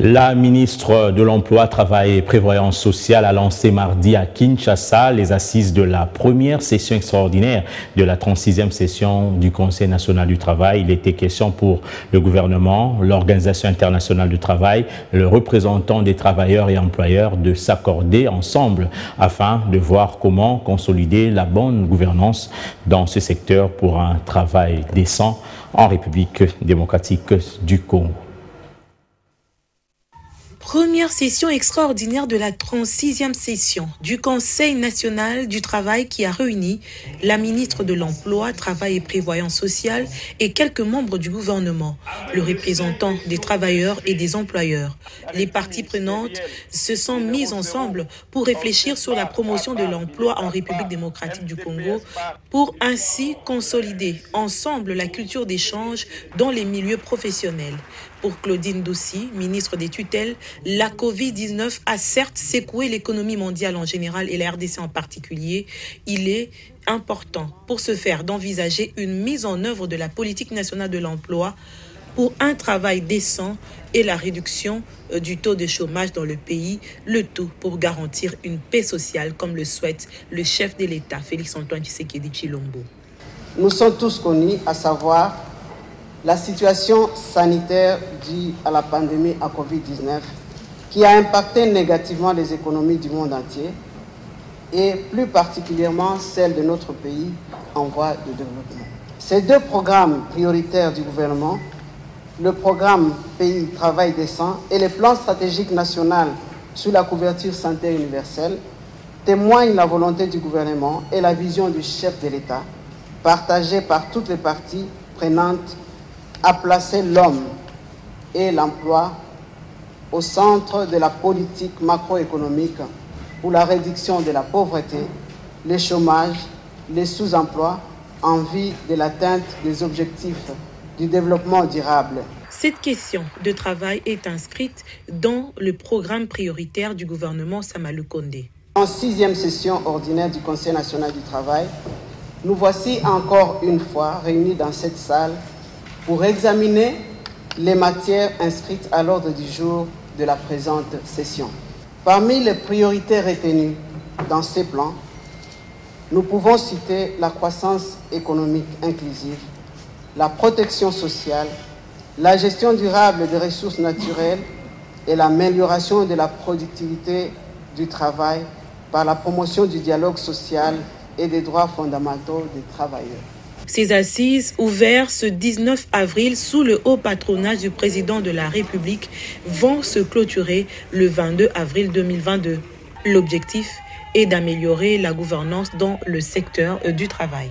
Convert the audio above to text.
La ministre de l'Emploi, Travail et Prévoyance sociale a lancé mardi à Kinshasa les assises de la première session extraordinaire de la 36e session du Conseil national du travail. Il était question pour le gouvernement, l'Organisation internationale du travail, le représentant des travailleurs et employeurs de s'accorder ensemble afin de voir comment consolider la bonne gouvernance dans ce secteur pour un travail décent en République démocratique du Congo. Première session extraordinaire de la 36e session du Conseil national du travail qui a réuni la ministre de l'Emploi, Travail et Prévoyance sociale et quelques membres du gouvernement, le représentant des travailleurs et des employeurs. Les parties prenantes se sont mises ensemble pour réfléchir sur la promotion de l'emploi en République démocratique du Congo pour ainsi consolider ensemble la culture d'échange dans les milieux professionnels. Pour Claudine Dossi, ministre des tutelles, la Covid-19 a certes secoué l'économie mondiale en général et la RDC en particulier. Il est important pour ce faire d'envisager une mise en œuvre de la politique nationale de l'emploi pour un travail décent et la réduction du taux de chômage dans le pays, le tout pour garantir une paix sociale comme le souhaite le chef de l'État, Félix-Antoine Tshisekedi Tshilombo. Nous sommes tous connus, à savoir la situation sanitaire due à la pandémie à Covid-19 qui a impacté négativement les économies du monde entier et plus particulièrement celle de notre pays en voie de développement. Ces deux programmes prioritaires du gouvernement, le programme Pays Travail Décent et le plan stratégique national sur la couverture santé universelle, témoignent la volonté du gouvernement et la vision du chef de l'État, partagée par toutes les parties prenantes, à placer l'homme et l'emploi au centre de la politique macroéconomique pour la réduction de la pauvreté, le chômage, les sous-emplois en vue de l'atteinte des objectifs du développement durable. Cette question de travail est inscrite dans le programme prioritaire du gouvernement Sama Lukonde. En 6e session ordinaire du Conseil national du travail, nous voici encore une fois réunis dans cette salle pour examiner les matières inscrites à l'ordre du jour de la présente session. Parmi les priorités retenues dans ces plans, nous pouvons citer la croissance économique inclusive, la protection sociale, la gestion durable des ressources naturelles et l'amélioration de la productivité du travail par la promotion du dialogue social et des droits fondamentaux des travailleurs. Ces assises, ouvertes ce 19 avril sous le haut patronage du président de la République, vont se clôturer le 22 avril 2022. L'objectif est d'améliorer la gouvernance dans le secteur du travail.